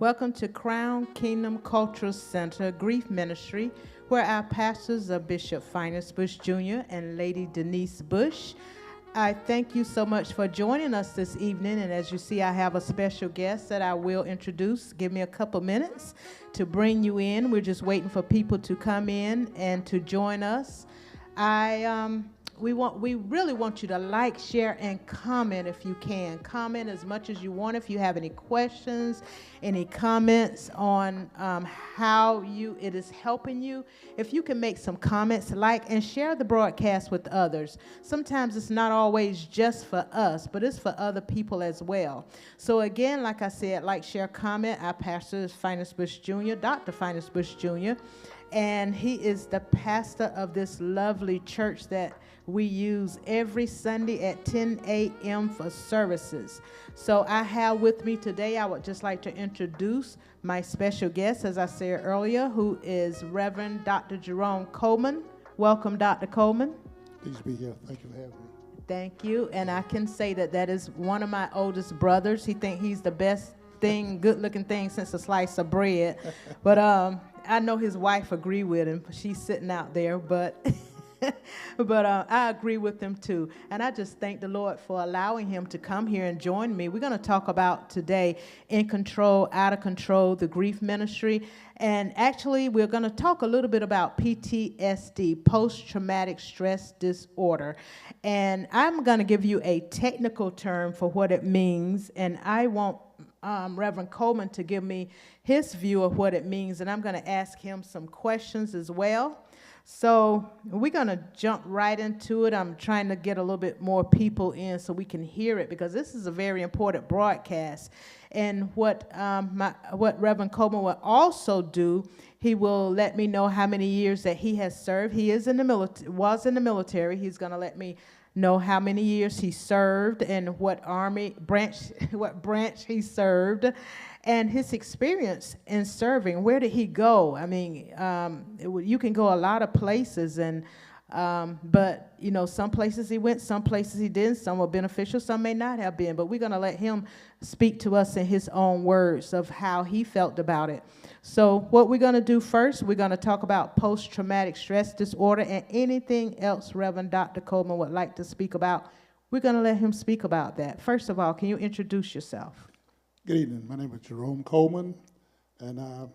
Welcome to Crown Kingdom Cultural Center Grief Ministry, where our pastors are Bishop Finus Bush Jr. and Lady Denise Bush. I thank you so much for joining us this evening, and as you see, I have a special guest that I will introduce. Give me a couple minutes to bring you in. We're just waiting for people to come in and to join us. We really want you to like, share, and comment if you can. Comment as much as you want. If you have any questions, any comments on how it is helping you, if you can make some comments, like, and share the broadcast with others. Sometimes it's not always just for us, but it's for other people as well. So again, like I said, like, share, comment. Our pastor is Finus Bush Jr., Dr. Finus Bush Jr., and he is the pastor of this lovely church that we use every Sunday at 10 a.m. for services. So I have with me today, I would just like to introduce my special guest, as I said earlier, who is Reverend Dr. Jerome Coleman. Welcome, Dr. Coleman. Pleased to be here. Thank you for having me. Thank you. And I can say that is one of my oldest brothers. He thinks he's the best thing, good-looking thing since a slice of bread. But I know his wife agree with him. She's sitting out there, but I agree with him too. And I just thank the Lord for allowing him to come here and join me. We're going to talk about today In Control, Out of Control, the grief ministry. And actually, we're going to talk a little bit about PTSD, post-traumatic stress disorder. And I'm going to give you a technical term for what it means. And I want Reverend Coleman to give me his view of what it means. And I'm going to ask him some questions as well. So we're going to jump right into it. I'm trying to get a little bit more people in so we can hear it, because this is a very important broadcast. And what Reverend Coleman will also do, he will let me know how many years that he has served. He is in the was in the military. He's going to let me know how many years he served and what branch he served, and his experience in serving. Where did he go? I mean, you can go a lot of places, and but you know, some places he went, some places he didn't. Some were beneficial, some may not have been. But we're going to let him speak to us in his own words of how he felt about it. So what we're going to do first, we're going to talk about post-traumatic stress disorder, and anything else Reverend Dr. Coleman would like to speak about, we're going to let him speak about that. First of all, can you introduce yourself? Good evening. My name is Jerome Coleman, and I'm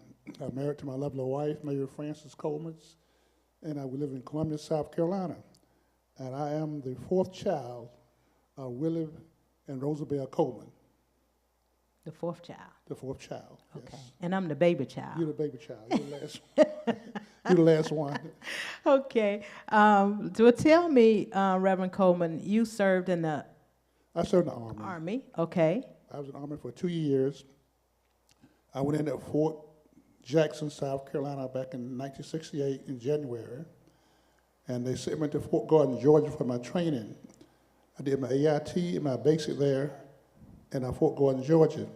married to my lovely wife, Mary Frances Coleman, and we live in Columbia, South Carolina. And I am the fourth child of Willie and Rosabelle Coleman. The fourth child. The fourth child, Okay. Yes. And I'm the baby child. You're the baby child. You're the last one. You're the last one. Okay. So tell me, Reverend Coleman, you served in the I served in the Army. Army. Okay. I was in the Army for 2 years. I went in at Fort Jackson, South Carolina, back in 1968 in January. And they sent me to Fort Gordon, Georgia for my training. I did my AIT and my basic there in Fort Gordon, Georgia.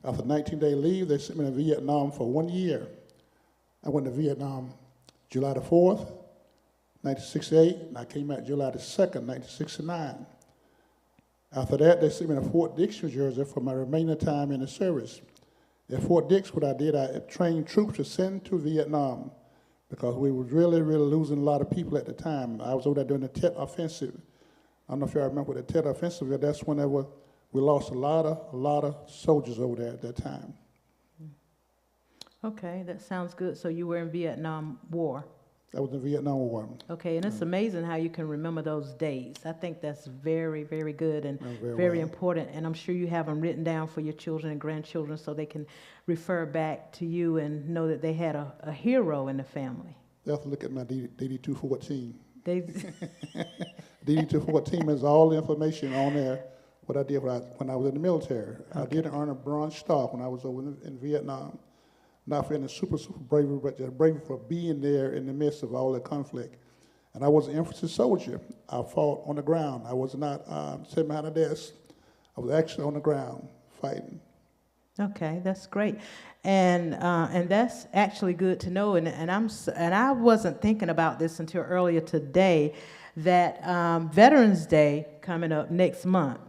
After 19-day leave, they sent me to Vietnam for 1 year. I went to Vietnam July the 4th, 1968, and I came out July the 2nd, 1969. After that, they sent me to Fort Dix, New Jersey for my remaining time in the service. At Fort Dix, what I did, I trained troops to send to Vietnam because we were really, really losing a lot of people at the time. I was over there during the Tet Offensive. I don't know if y'all remember the Tet Offensive, but that's whenever we lost a lot of soldiers over there at that time. Okay, that sounds good. So you were in Vietnam War. That was the Vietnam War. Okay, and it's amazing how you can remember those days. I think that's very, very good and very important. And I'm sure you have them written down for your children and grandchildren so they can refer back to you and know that they had a hero in the family. They have to look at my DD-214. They DD-214 has all the information on there, what I did when I was in the military. Okay. I did earn a Bronze Star when I was over in Vietnam. Not for any super bravery, but just bravery for being there in the midst of all the conflict. And I was an infantry soldier. I fought on the ground. I was not sitting behind a desk. I was actually on the ground fighting. Okay, that's great, and that's actually good to know. And I wasn't thinking about this until earlier today, that Veterans Day coming up next month.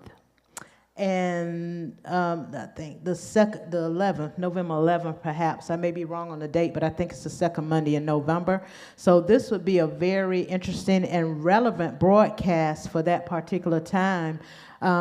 and I think the 11th, November 11th, perhaps. I may be wrong on the date, but I think it's the second Monday in November. So this would be a very interesting and relevant broadcast for that particular time.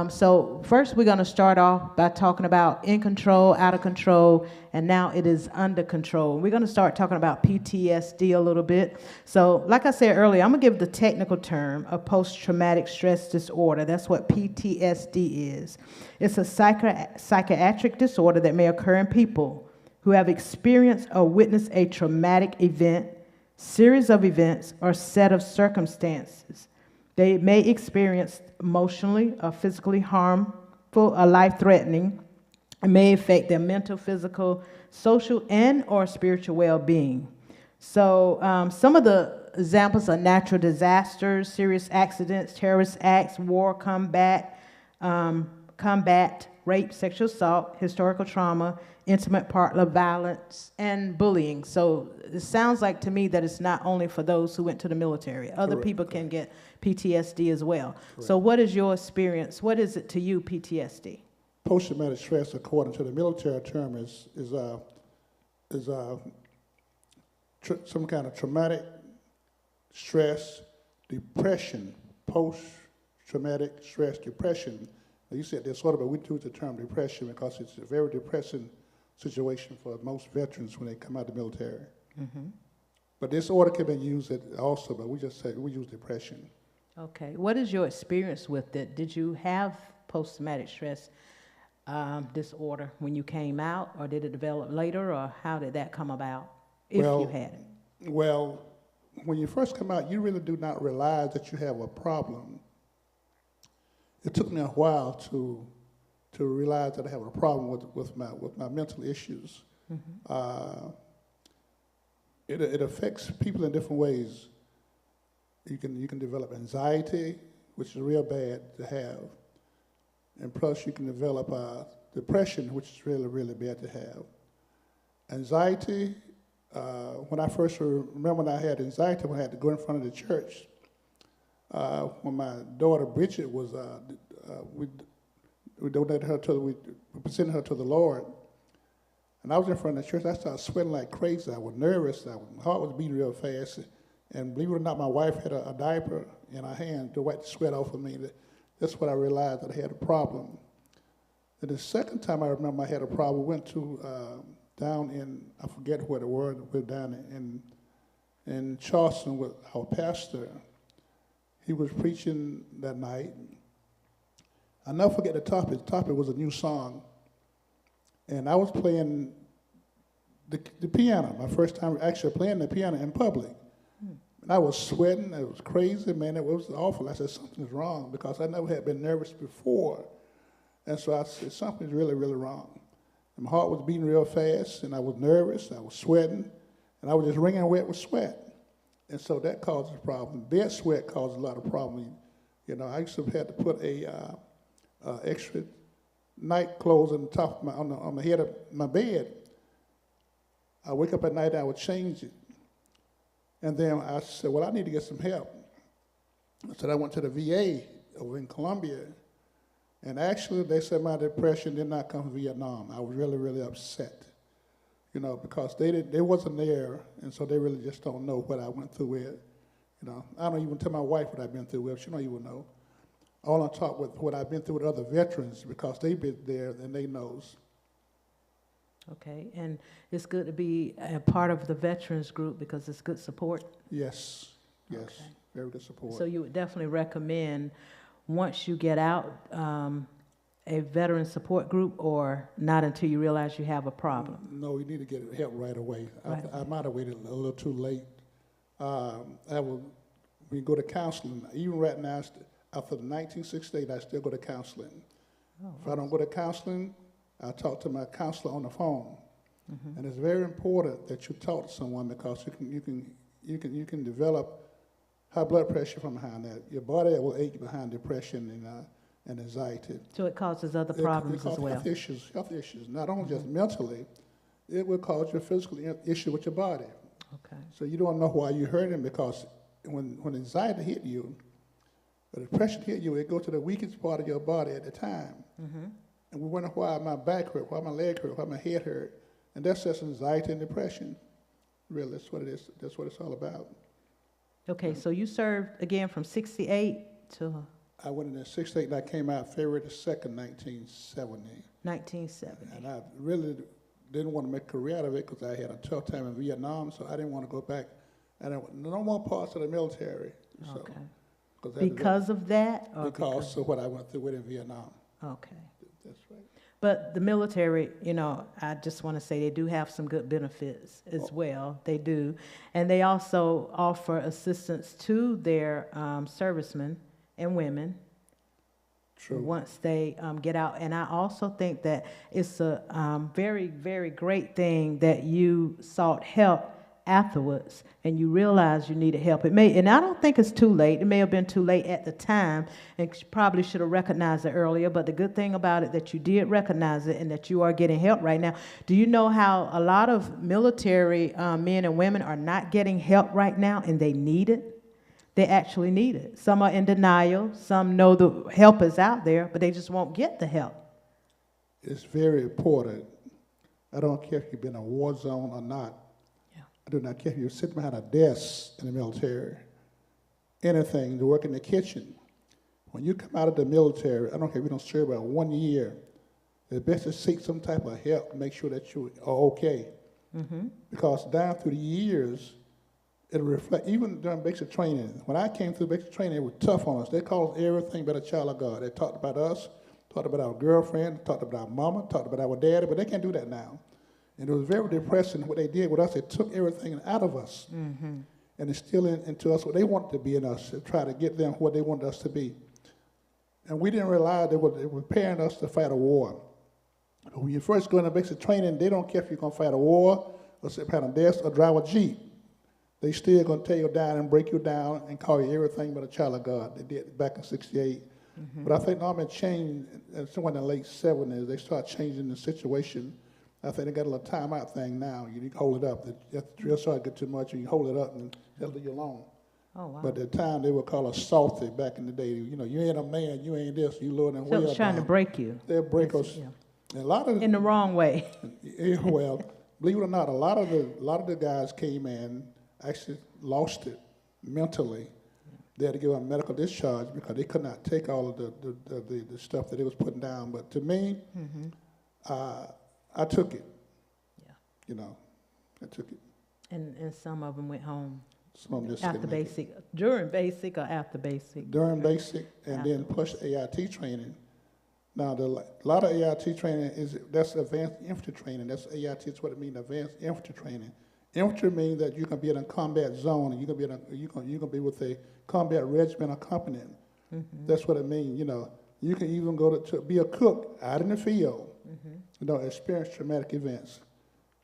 So first, we're going to start off by talking about in control, out of control, and now it is under control. We're going to start talking about PTSD a little bit. So like I said earlier, I'm going to give the technical term of post-traumatic stress disorder. That's what PTSD is. It's a psychiatric disorder that may occur in people who have experienced or witnessed a traumatic event, series of events, or set of circumstances. They may experience emotionally or physically harmful or life-threatening. It may affect their mental, physical, social, and or spiritual well-being. So some of the examples are natural disasters, serious accidents, terrorist acts, war, combat, rape, sexual assault, historical trauma, intimate partner violence, and bullying. So it sounds like to me that it's not only for those who went to the military. Other people can get PTSD as well. Correct. So what is your experience? What is it to you, PTSD? Post-traumatic stress, according to the military term, is some kind of traumatic stress, depression, post-traumatic stress, depression. Now, you said disorder, but we use the term depression because it's a very depressing situation for most veterans when they come out of the military. Mm-hmm. But disorder can be used also, but we just say we use depression. Okay. What is your experience with it? Did you have post-traumatic stress disorder when you came out, or did it develop later, or how did that come about, if you had it? Well, when you first come out, you really do not realize that you have a problem. It took me a while to realize that I have a problem with my mental issues. Mm-hmm. It affects people in different ways. You can develop anxiety, which is real bad to have, and plus you can develop depression, which is really, really bad to have. Anxiety, when I first remember when I had anxiety, when I had to go in front of the church, when my daughter Bridget was, we donated her we presented her to the Lord, and I was in front of the church. I started sweating like crazy. I was nervous. My heart was beating real fast, and believe it or not, my wife had a diaper in her hand to wipe the sweat off of me. That's when I realized that I had a problem. And the second time I remember I had a problem, we went to down in, I forget where the word, we're down in Charleston with our pastor. He was preaching that night. I'll never forget the topic. The topic was a new song. And I was playing the piano, my first time actually playing the piano in public. And I was sweating. It was crazy, man. It was awful. I said, something's wrong, because I never had been nervous before. And so I said, something's really, really wrong. And my heart was beating real fast, and I was nervous. I was sweating, and I was just wringing wet with sweat. And so that causes a problem. Bed sweat causes a lot of problems. You know, I used to have to put extra night clothes on the top of on the head of my bed. I wake up at night, I would change it. And then I said, well, I need to get some help. So I went to the VA over in Columbia. And actually, they said my depression did not come from Vietnam. I was really, really upset, you know, because they wasn't there, and so they really just don't know what I went through with. You know, I don't even tell my wife what I've been through with. She don't even know. All I talk with what I've been through with other veterans, because they've been there and they knows. Okay, and it's good to be a part of the veterans group because it's good support? Yes, yes, okay. Very good support. So you would definitely recommend, once you get out, a veteran support group, or not until you realize you have a problem? No, you need to get help right away. I might have waited a little too late. We go to counseling. Even right now, after the 1968, I still go to counseling. Oh, if I don't go to counseling, I talk to my counselor on the phone. Mm-hmm. And it's very important that you talk to someone, because you can develop high blood pressure from behind that. Your body will ache behind depression and anxiety. So it causes other problems as well. Health issues, not only just mentally, it will cause your physical issue with your body. Okay. So you don't know why you're hurting, because when anxiety hit you, But depression hit you, it goes to the weakest part of your body at the time. Mm-hmm. And we wonder why my back hurt, why my leg hurt, why my head hurt. And that's just anxiety and depression. Really, that's what it is. That's what it's all about. Okay, so you served again from 68 to I went in there 68 and I came out February the 2nd, 1970. 1970. And I really didn't want to make a career out of it because I had a tough time in Vietnam, so I didn't want to go back. I didn't want no more parts of the military. So, Okay. Because of that? Or because of what I went through with in Vietnam. Okay. That's right. But the military, you know, I just want to say they do have some good benefits as well. They do. And they also offer assistance to their servicemen and women. True. Once they get out. And I also think that it's a very, very great thing that you sought help afterwards and you realized you needed help. And I don't think it's too late. It may have been too late at the time and you probably should have recognized it earlier, but the good thing about it that you did recognize it and that you are getting help right now. Do you know how a lot of military men and women are not getting help right now and they need it? They actually need it. Some are in denial. Some know the help is out there, but they just won't get the help. It's very important. I don't care if you've been in a war zone or not. Yeah. I do not care if you're sitting behind a desk in the military. Anything, to work in the kitchen. When you come out of the military, I don't care if you don't serve about 1 year, it's best to seek some type of help to make sure that you are okay. Mm-hmm. Because down through the years, it'll reflect, even during basic training. When I came through basic training, it was tough on us. They called us everything but a child of God. They talked about us, talked about our girlfriend, talked about our mama, talked about our daddy, but they can't do that now. And it was very depressing what they did with us. They took everything out of us and instilled into us what they wanted to be in us, to try to get them what they wanted us to be. And we didn't realize they were preparing us to fight a war. But when you first go into basic training, they don't care if you're going to fight a war or sit behind a desk or drive a Jeep. They still going to tear you down and break you down and call you everything but a child of God. They did back in 68. Mm-hmm. But I think now it changed, somewhere in the late 70s, they start changing the situation. I think they got a little timeout thing now. You need to hold it up. If the drill sergeant get too much, you hold it up and they'll leave you alone. Oh, wow. But at the time, they would call us salty back in the day. You know, you ain't a man, you ain't this, you lower than So it's trying to break you. They'll break us. Yeah. And a lot of in the wrong way. Well, believe it or not, a lot of the guys came in, actually lost it mentally. They had to give them medical discharge because they could not take all of the stuff that they was putting down. But to me, I took it. Yeah. You know, I took it. And some of them went home. Some of them just after basic, during basic or after basic? During basic, and then push AIT training. Now, a lot of AIT training that's advanced infantry training. That's AIT is what it means, advanced infantry training. Infantry means that you can be in a combat zone, and you can be with a combat regiment or company. Mm-hmm. That's what it means. You know, you can even go to be a cook out in the field. Mm-hmm. You know, experience traumatic events.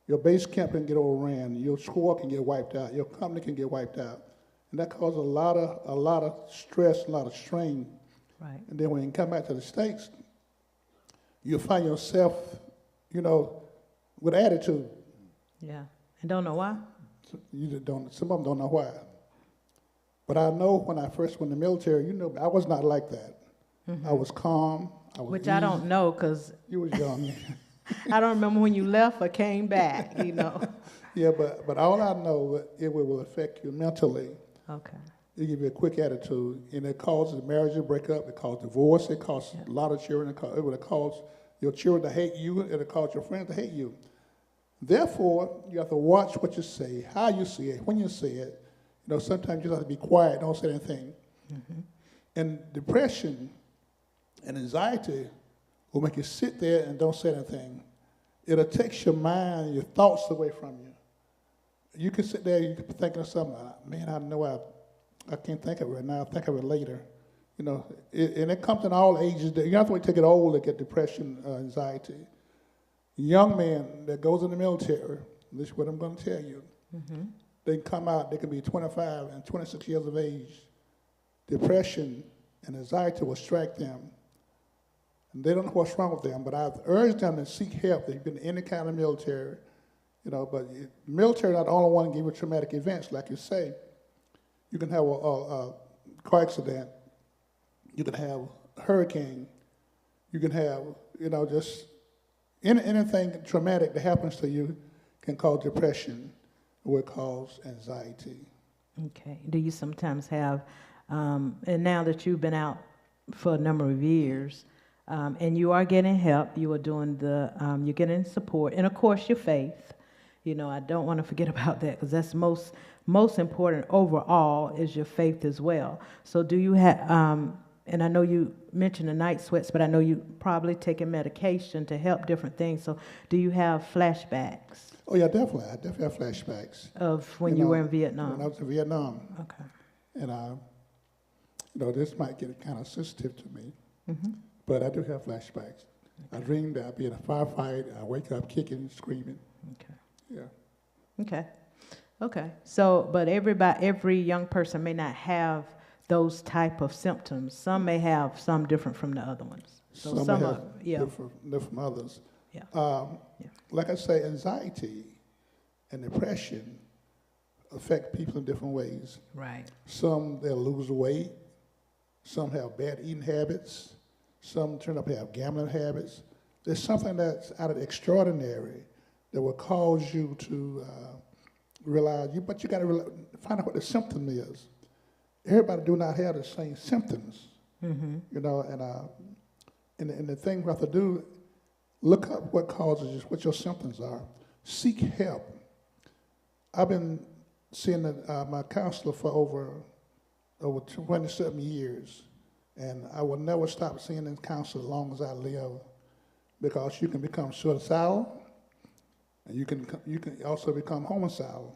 Your base camp can get overran. Your squad can get wiped out. Your company can get wiped out, and that causes a lot of stress, a lot of strain. Right. And then when you come back to the States, you'll find yourself, you know, with attitude. Yeah. And don't know why? Some of them don't know why. But I know when I first went in the military, you know, I was not like that. Mm-hmm. I was calm. Which easy. I don't know because... You was young. I don't remember when you left or came back, you know. Yeah, but all I know, it will affect you mentally. Okay. It give you a quick attitude, and it causes marriage to break up. It causes divorce. It causes a lot of children. It will cause your children to hate you. It'll cause your friends to hate you. Therefore, you have to watch what you say, how you say it, when you say it. You know, sometimes you have to be quiet, don't say anything. Mm-hmm. And depression and anxiety will make you sit there and don't say anything. It'll take your mind, your thoughts away from you. You can sit there, you can be thinking of something, man, I know I can't think of it right now, I'll think of it later. You know, and it comes in all ages. You have to wait till you get old to get depression, anxiety. Young men that goes in the military, this is what I'm going to tell you. Mm-hmm. They can come out, they can be 25 and 26 years of age. Depression and anxiety will strike them. And they don't know what's wrong with them, but I've urged them to seek help. They've been in any kind of military, you know, but the military is not the only one to give you traumatic events, like you say. You can have a car accident, You can have a hurricane. You can have, just anything traumatic that happens to you can cause depression or cause anxiety. Okay. Do you sometimes have, and now that you've been out for a number of years, and you are getting help, you are doing you're getting support, and of course your faith. I don't want to forget about that because that's most important overall is your faith as well. So do you have, and I know you mentioned the night sweats, but I know you probably taking medication to help different things. So do you have flashbacks? Oh, yeah, definitely. I definitely have flashbacks. Of when you were in Vietnam? When I was in Vietnam. Okay. And, this might get kind of sensitive to me, Mm-hmm. but I do have flashbacks. I dreamed that I'd be in a firefight. I wake up kicking and screaming. Okay. Yeah. Okay. So, but every young person may not have those type of symptoms. Some may have some different from the other ones. So some may have yeah. different from others. Yeah. Yeah. Like I say, anxiety and depression affect people in different ways. Right. Some, they'll lose weight. Some have bad eating habits. Some turn up to have gambling habits. There's something that's out of the extraordinary that will cause you to realize, but you got to find out what the symptom is. Everybody do not have the same symptoms, Mm-hmm. and the thing we have to do, look up what causes you, what your symptoms are. Seek help. I've been seeing my counselor for over 27 years, and I will never stop seeing this counselor as long as I live, because you can become suicidal, and you can also become homicidal.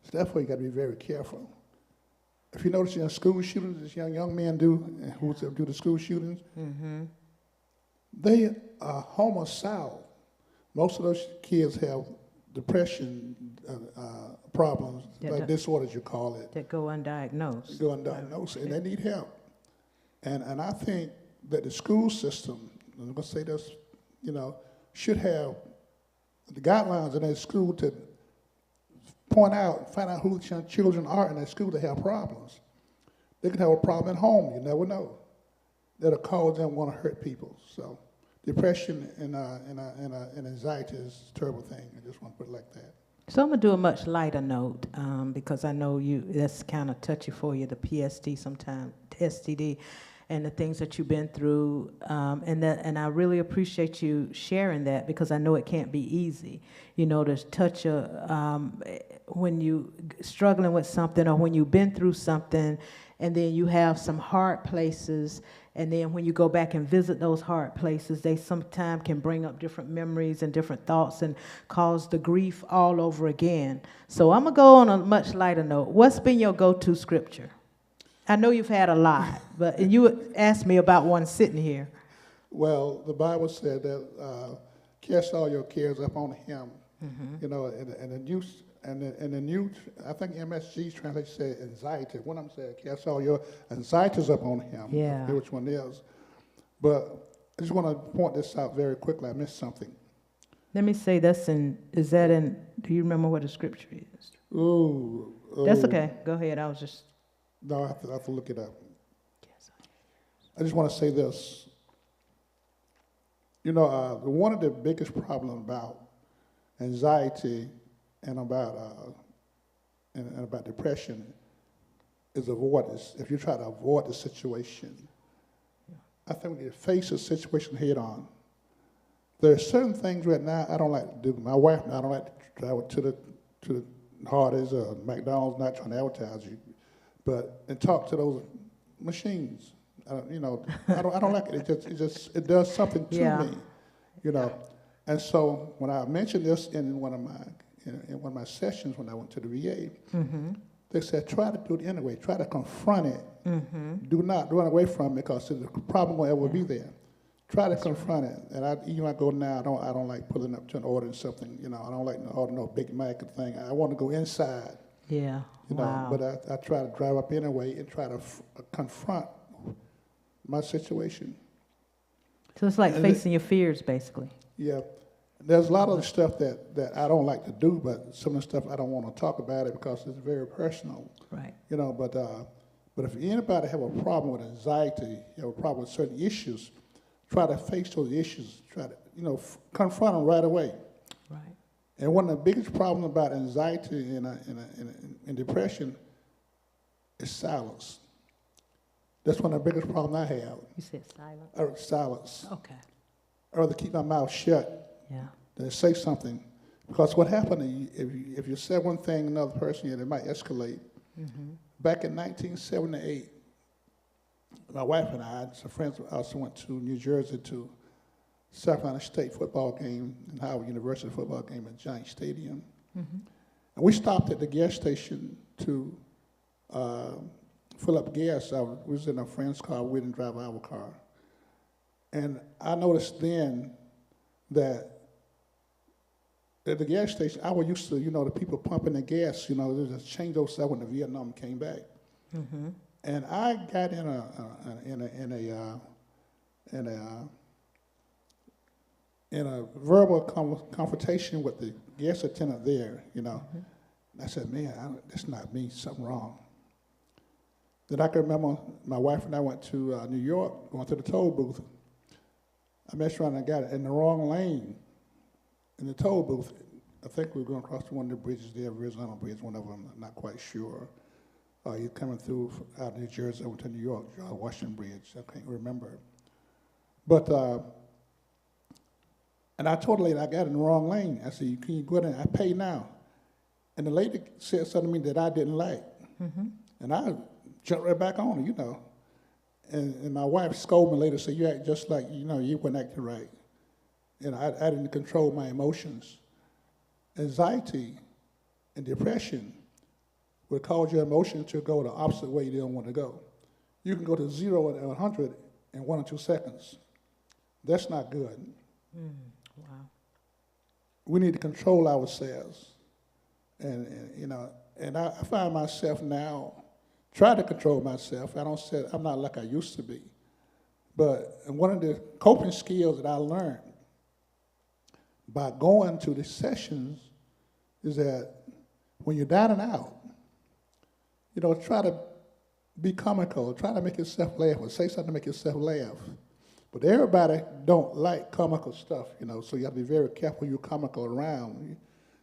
So therefore, you got to be very careful. If you notice in school shootings, as young men who do the school shootings, Mm-hmm. they are homicidal. Most of those kids have depression problems, like disorders you call it. That go undiagnosed. Go undiagnosed, and they need help. And I think that the school system, I'm going to say this, should have the guidelines in that school to find out who the children are in that school that have problems. They could have a problem at home, you never know, that'll cause them want to hurt people. So depression and anxiety is a terrible thing. I just want to put it like that. So I'm going to do a much lighter note because I know that's kind of touchy for you, the PST sometimes, STD, and the things that you've been through. And I really appreciate you sharing that because I know it can't be easy, to touch when you struggling with something or when you've been through something and then you have some hard places. And then when you go back and visit those hard places, they sometimes can bring up different memories and different thoughts and cause the grief all over again. So I'm going to go on a much lighter note. What's been your go-to scripture? I know you've had a lot, but you asked me about one sitting here. Well, the Bible said that cast all your cares upon him. Mm-hmm. And the new, I think MSG's translation said anxiety. One of them said, cast all your anxieties upon him. Yeah. I don't know which one it is. But I just want to point this out very quickly. I missed something. Let me say do you remember what the scripture is? Ooh. That's okay. Go ahead. No, I have to look it up. I just want to say this. One of the biggest problems about anxiety and about depression is avoidance. If you try to avoid the situation, I think we need to face the situation head on. There are certain things right now I don't like to do. My wife and I don't like to travel to the Hardee's or McDonald's, not trying to advertise you, and talk to those machines. I don't like it. It does something to me, And so when I mentioned this in one of my sessions when I went to the VA, Mm-hmm. they said try to do it anyway. Try to confront it. Mm-hmm. Do not run away from it because the problem will ever be there. Try to confront it. And I go now. I don't like pulling up to an order and something. I don't like to order no Big Mac thing. I want to go inside. Yeah. Wow. But I try to drive up anyway and try to confront my situation. So it's like facing your fears, basically. Yeah. There's a lot of the stuff that I don't like to do, but some of the stuff I don't want to talk about it because it's very personal. Right. But But if anybody have a problem with anxiety, you have a problem with certain issues, try to face those issues. Try to, confront them right away. Right. And one of the biggest problems about anxiety and depression is silence. That's one of the biggest problems I have. You said silence? Silence. Okay. I'd rather keep my mouth shut Yeah. than say something. Because what happened, if you say one thing to another person, it might escalate. Mm-hmm. Back in 1978, my wife and I, some friends also went to New Jersey to South Carolina State football game and Howard University football game at Giant Stadium. Mm-hmm. And we stopped at the gas station to fill up gas. We was in a friend's car. We didn't drive our car. And I noticed then that at the gas station, I was used to, the people pumping the gas, there's a change those I went to Vietnam and came back. Mm-hmm. And I got in a verbal confrontation with the gas attendant there, Mm-hmm. And I said, man, that's not me, something wrong. Then I can remember my wife and I went to New York, going to the toll booth. I messed around and got it in the wrong lane in the toll booth. I think we were going across one of the bridges there, Arizona Bridge, one of them, I'm not quite sure. You're coming through out of New Jersey over to New York, Washington Bridge, I can't remember. But, and I told the lady I got in the wrong lane. I said, can you go there? I pay now. And the lady said something to me that I didn't like. Mm-hmm. And I jumped right back on her, And my wife scolded me later, said, you act just like, you weren't acting right. And I didn't control my emotions. Anxiety and depression will cause your emotions to go the opposite way you don't want to go. You can go to 0 and 100 in 1 or 2 seconds. That's not good. Wow. We need to control ourselves. And I find myself now, try to control myself. I'm not like I used to be. But one of the coping skills that I learned by going to the sessions is that when you're down and out, try to be comical, try to make yourself laugh, or say something to make yourself laugh. But everybody don't like comical stuff, so you have to be very careful you're comical around,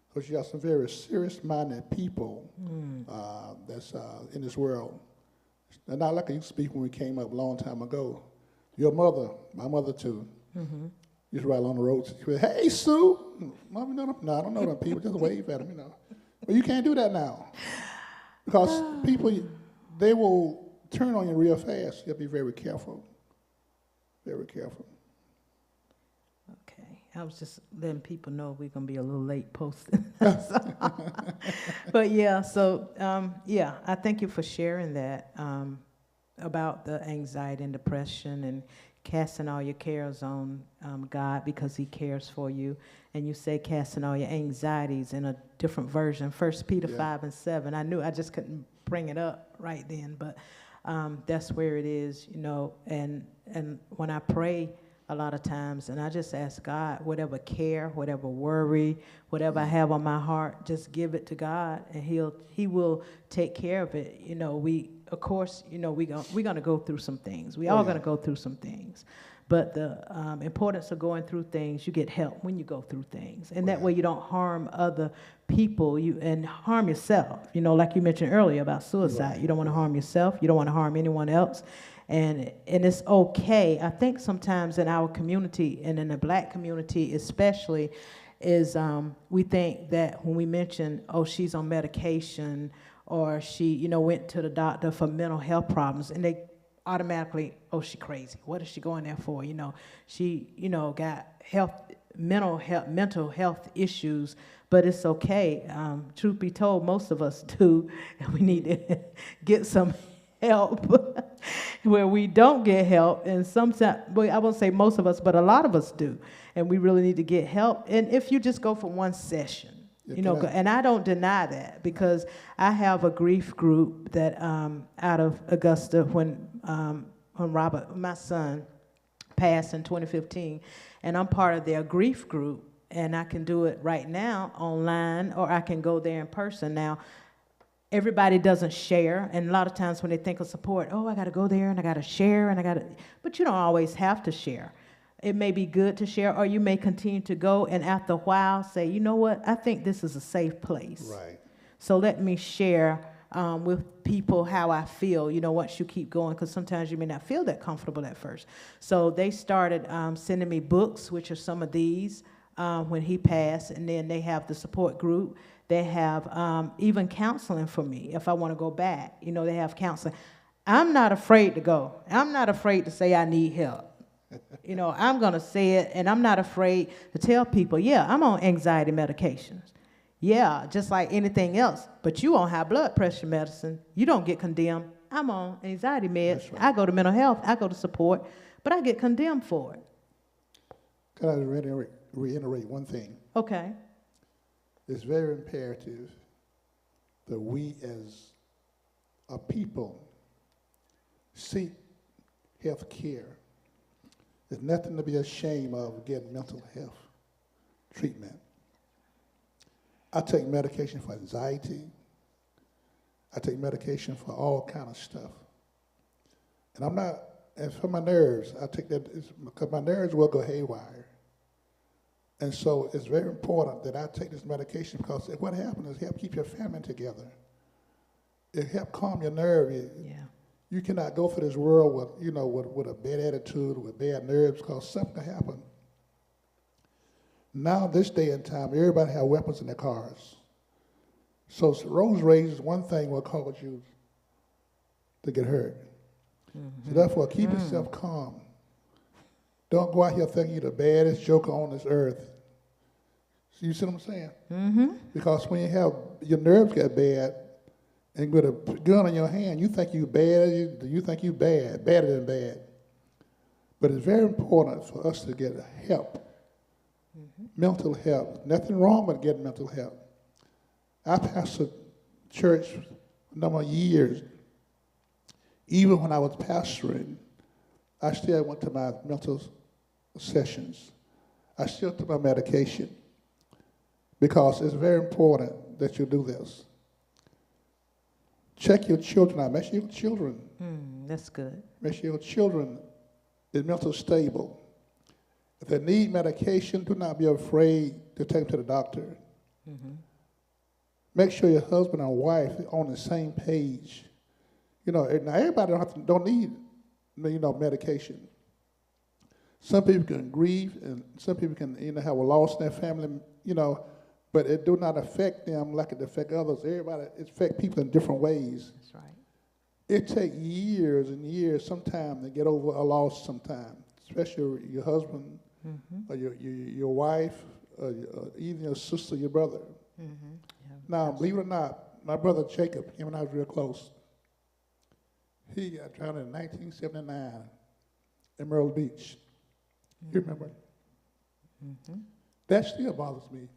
because you have some very serious-minded people that's in this world. They're not like I used to be when we came up a long time ago. Your mother, my mother too, used to ride along the road. She would, hey, Sue. Mom, no, I don't know them people. Just wave at them, But you can't do that now. Because people, they will turn on you real fast. You have to be very careful. Very careful. Okay. I was just letting people know we're going to be a little late posting. But yeah, so I thank you for sharing that about the anxiety and depression and casting all your cares on God because he cares for you. And you say casting all your anxieties in a different version, 1 Peter 5:7. I just couldn't bring it up right then, but that's where it is, and when I pray a lot of times, and I just ask God, whatever care, whatever worry, whatever I have on my heart, just give it to God, and He will take care of it. Of course, we're gonna go through some things. We all gonna go through some things, but the importance of going through things, you get help when you go through things, and that way you don't harm other people, and harm yourself. Like you mentioned earlier about suicide, right. You don't want to harm yourself. You don't want to harm anyone else. And it's okay. I think sometimes in our community, and in the black community especially, is we think that when we mention, oh, she's on medication, or she, went to the doctor for mental health problems, and they automatically, oh, she crazy. What is she going there for? She, got mental health issues, but it's okay. Truth be told, most of us do, and we need to get some help where we don't get help, and sometimes, well, I won't say most of us, but a lot of us do, and we really need to get help. And if you just go for one session, and I don't deny that, because I have a grief group that out of Augusta, when Robert, my son, passed in 2015, and I'm part of their grief group, and I can do it right now online, or I can go there in person. Now, everybody doesn't share, and a lot of times when they think of support, oh, I got to go there and I got to share and I got to, but you don't always have to share. It may be good to share, or you may continue to go, and after a while say, you know what, I think this is a safe place. Right. So let me share with people how I feel, once you keep going, because sometimes you may not feel that comfortable at first. So they started sending me books, which are some of these, when he passed, and then they have the support group. They have even counseling for me if I want to go back. They have counseling. I'm not afraid to go. I'm not afraid to say I need help. I'm going to say it, and I'm not afraid to tell people, yeah, I'm on anxiety medications. Yeah, just like anything else. But you on high blood pressure medicine. You don't get condemned. I'm on anxiety meds. Right. I go to mental health. I go to support. But I get condemned for it. Can I reiterate one thing? Okay. It's very imperative that we as a people seek health care. There's nothing to be ashamed of getting mental health treatment. I take medication for anxiety. I take medication for all kind of stuff. And for my nerves, I take that because my nerves will go haywire. And so it's very important that I take this medication because what happens is it helps keep your family together. It helps calm your nerve. You cannot go through this world with a bad attitude, with bad nerves, because something can happen. Now, this day and time, everybody has weapons in their cars. So road rage is one thing will cause you to get hurt. Mm-hmm. So therefore, keep yourself calm. Don't go out here thinking you're the baddest joker on this earth. So you see what I'm saying? Mm-hmm. Because when your nerves get bad, and with a gun in your hand, you think you bad, you think you bad, better than bad. But it's very important for us to get help. Mental health. Nothing wrong with getting mental health. I pastored church for a number of years. Even when I was pastoring, I still went to my mental sessions. I still took my medication because it's very important that you do this. Check your children out. Make sure your children. That's good. Make sure your children is mentally stable. If they need medication, do not be afraid to take them to the doctor. Mm-hmm. Make sure your husband and wife are on the same page. Now everybody don't need medication. Some people can grieve, and some people can have a loss in their family, but it do not affect them like it affects others. It affects people in different ways. That's right. It takes years and years sometimes to get over a loss sometimes, especially your husband, or your wife, or even your sister, your brother. Mm-hmm. Yeah, now, believe it or not, my brother Jacob, him and I was real close. He got drowned in 1979 in Myrtle Beach. You remember? Mm-hmm. That still bothers me.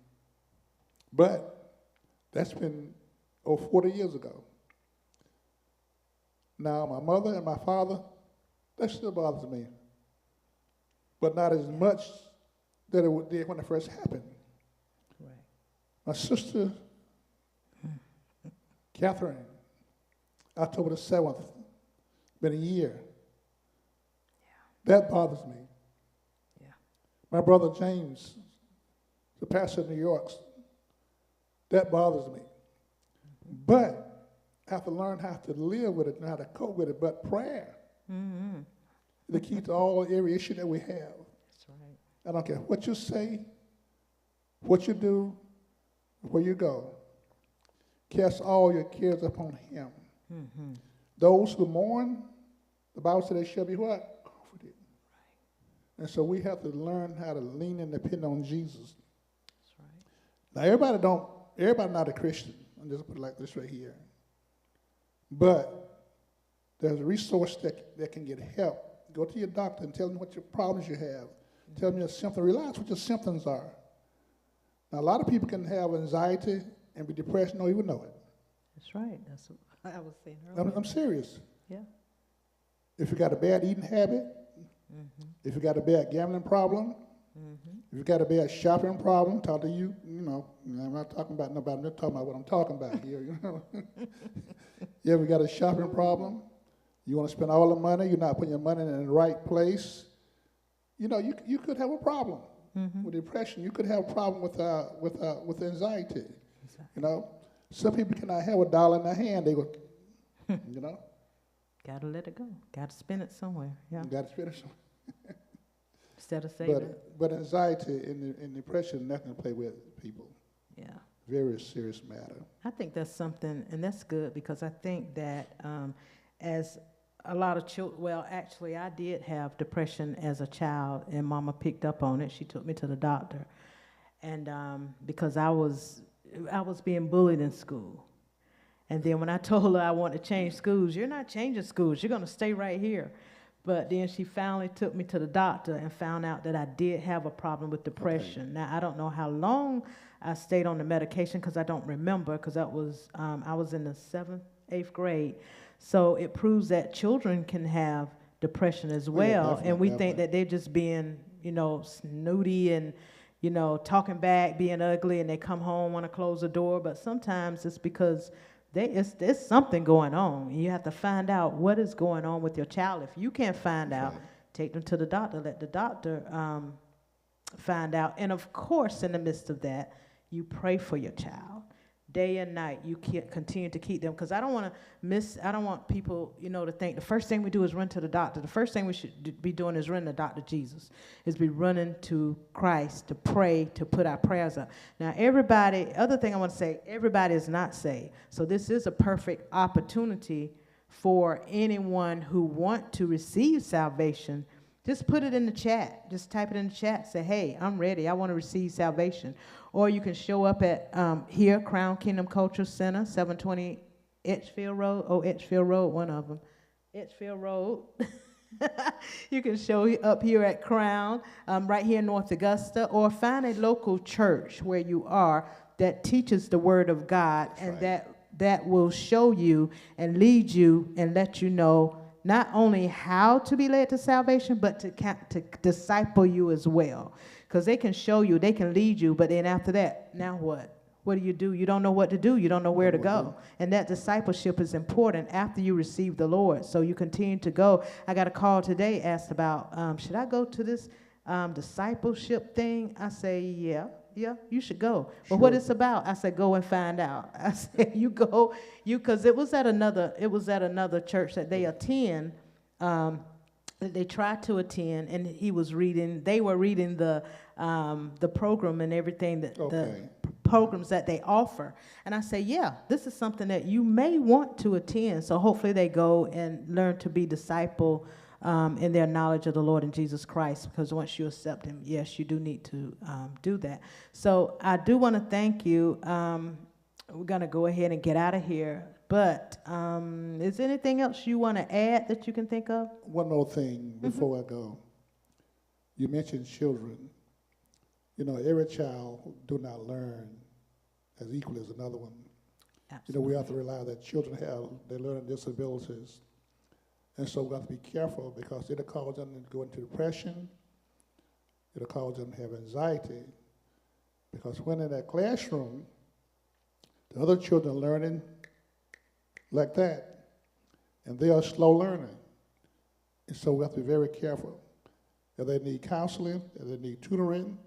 But that's been over 40 years ago. Now, my mother and my father, that still bothers me. But not as much that it did when it first happened. Right. My sister, Catherine, October the 7th, been a year. Yeah. That bothers me. Yeah. My brother James, the pastor of New York, that bothers me. Mm-hmm. But I have to learn how to live with it and how to cope with it. But prayer, the key to every issue that we have. That's right. I don't care what you say, what you do, where you go. Cast all your cares upon him. Mm-hmm. Those who mourn, the Bible says they shall be what? Comforted. Right. And so we have to learn how to lean and depend on Jesus. That's right. Now everybody not a Christian. I'm just put it like this right here. But there's a resource that can get help. Go to your doctor and tell them what your problems you have. Mm-hmm. Tell them your symptoms. Realize what your symptoms are. Now, a lot of people can have anxiety and be depressed and don't even know it. That's right. That's what I was saying earlier. I'm serious. Yeah. If you got a bad eating habit, if you got a bad gambling problem, If you got a bad shopping problem, talk to you. You know, I'm not talking about nobody. I'm not talking about what I'm talking about here. You know, you ever got a shopping problem? You want to spend all the money. You're not putting your money in the right place. You know, you could have a problem with depression. You could have a problem with anxiety. Exactly. You know, some people cannot have $1 in their hand. They go, you know. Got to let it go. Got to spend it somewhere. Yeah. Got to spend it somewhere. Instead of saving. But anxiety and depression, nothing to play with people. Yeah. Very serious matter. I think that's something, and that's good because I think that as a lot of children, well, actually, I did have depression as a child, and Mama picked up on it. She took me to the doctor, and because I was being bullied in school. And then when I told her I wanted to change schools, you're not changing schools. You're going to stay right here. But then she finally took me to the doctor and found out that I did have a problem with depression. Okay. Now, I don't know how long I stayed on the medication because I don't remember because that was I was in the 7th, 8th grade. So it proves that children can have depression as well. And we think that they're just being, you know, snooty and, you know, talking back, being ugly, and they come home, want to close the door. But sometimes it's because there's something going on. You have to find out what is going on with your child. If you can't find out, take them to the doctor. Let the doctor find out. And, of course, in the midst of that, you pray for your child. Day and night, you continue to keep them. Because I don't want people, you know, to think the first thing we do is run to the doctor. The first thing we should be doing is running to Dr. Jesus, is be running to Christ to pray, to put our prayers up. Now, other thing I want to say, everybody is not saved. So this is a perfect opportunity for anyone who want to receive salvation. Just put it in the chat. Just type it in the chat. Say, hey, I'm ready. I want to receive salvation. Or you can show up at here, Crown Kingdom Culture Center, 720 Edgefield Road. Oh, Edgefield Road, one of them. Edgefield Road. You can show up here at Crown, right here in North Augusta, or find a local church where you are that teaches the Word of God. That's and right. that will show you and lead you and let you know not only how to be led to salvation, but to disciple you as well. Because they can show you, they can lead you, but then after that, now what? What do? You don't know what to do. You don't know where to go. And that discipleship is important after you receive the Lord. So you continue to go. I got a call today, asked about, should I go to this discipleship thing? I say, yeah, you should go. But what it's about, I said, go and find out. I said, you go, because it was at another church that they attend, that they tried to attend, and they were reading the program and everything, the programs that they offer. And I say, yeah, this is something that you may want to attend. So hopefully they go and learn to be disciple in their knowledge of the Lord and Jesus Christ, because once you accept him, yes, you do need to do that. So I do want to thank you. We're going to go ahead and get out of here. But is there anything else you want to add that you can think of? One more thing before I go. You mentioned children. You know, every child do not learn as equally as another one. Absolutely. You know, we have to realize that children they learning disabilities. And so we have to be careful, because it'll cause them to go into depression. It'll cause them to have anxiety. Because when in that classroom, the other children are learning like that, and they are slow learning. And so we have to be very careful. If they need counseling, if they need tutoring,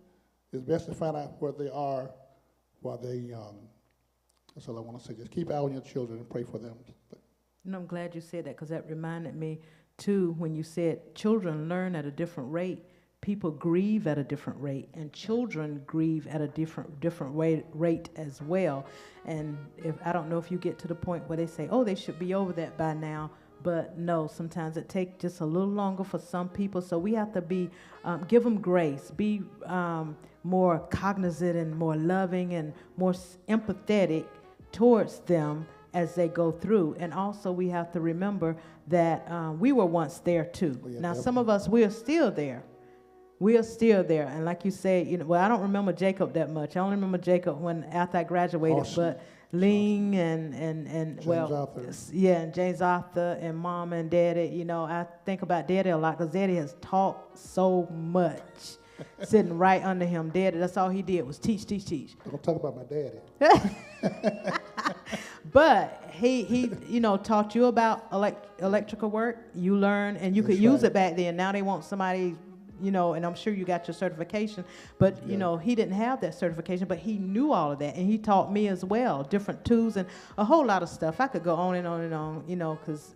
it's best to find out where they are while they're young. That's all I want to say. Just keep an eye on your children and pray for them. And I'm glad you said that, because that reminded me, too, when you said children learn at a different rate, people grieve at a different rate, and children grieve at a different rate as well. And I don't know if you get to the point where they say, oh, they should be over that by now, but no, sometimes it takes just a little longer for some people. So we have to give them grace, be more cognizant and more loving and more empathetic towards them as they go through. And also we have to remember that we were once there too. Oh, yeah, now, some of us, we are still there. We are still there. And like you say, I don't remember Jacob that much. I only remember Jacob after I graduated. Awesome. But Ling and James Arthur and Mama and Daddy, I think about Daddy a lot, because Daddy has taught so much. sitting right under him, dead. That's all he did was teach, teach, teach. Don't talk about my daddy. But he taught you about electrical work. You learned, and you could use it back then. Now they want somebody, and I'm sure you got your certification. But, he didn't have that certification, but he knew all of that. And he taught me as well, different tools and a whole lot of stuff. I could go on and on and on, because...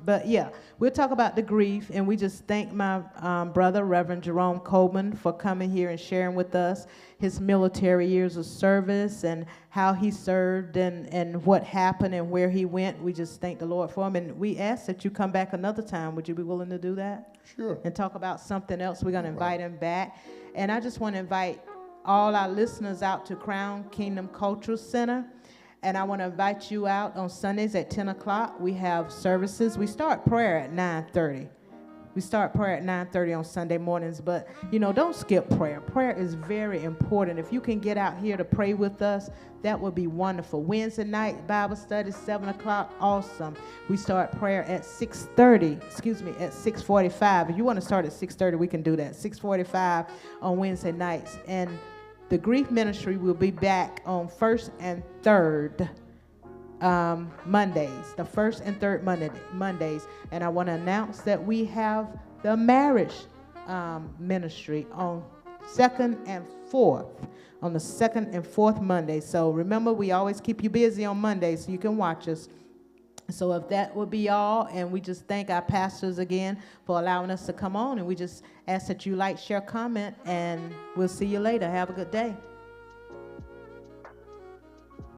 but yeah, we'll talk about the grief, and we just thank my brother, Reverend Jerome Coleman, for coming here and sharing with us his military years of service and how he served and what happened and where he went. We just thank the Lord for him, and we ask that you come back another time. Would you be willing to do that? Sure. And talk about something else. We're going to invite him back. And I just want to invite all our listeners out to Crown Kingdom Cultural Center. And I want to invite you out on Sundays at 10 o'clock. We have services. We start prayer at 9:30. We start prayer at 9:30 on Sunday mornings. But, don't skip prayer. Prayer is very important. If you can get out here to pray with us, that would be wonderful. Wednesday night, Bible study, 7 o'clock, awesome. We start prayer at 6:45. If you want to start at 6:30, we can do that. 6:45 on Wednesday nights. And the grief ministry will be back on first and third Mondays, the first and third Mondays. And I want to announce that we have the marriage ministry on second and fourth, on the second and fourth Monday. So remember, we always keep you busy on Mondays so you can watch us. So if that would be all, and we just thank our pastors again for allowing us to come on, and we just ask that you like, share, comment, and we'll see you later. Have a good day.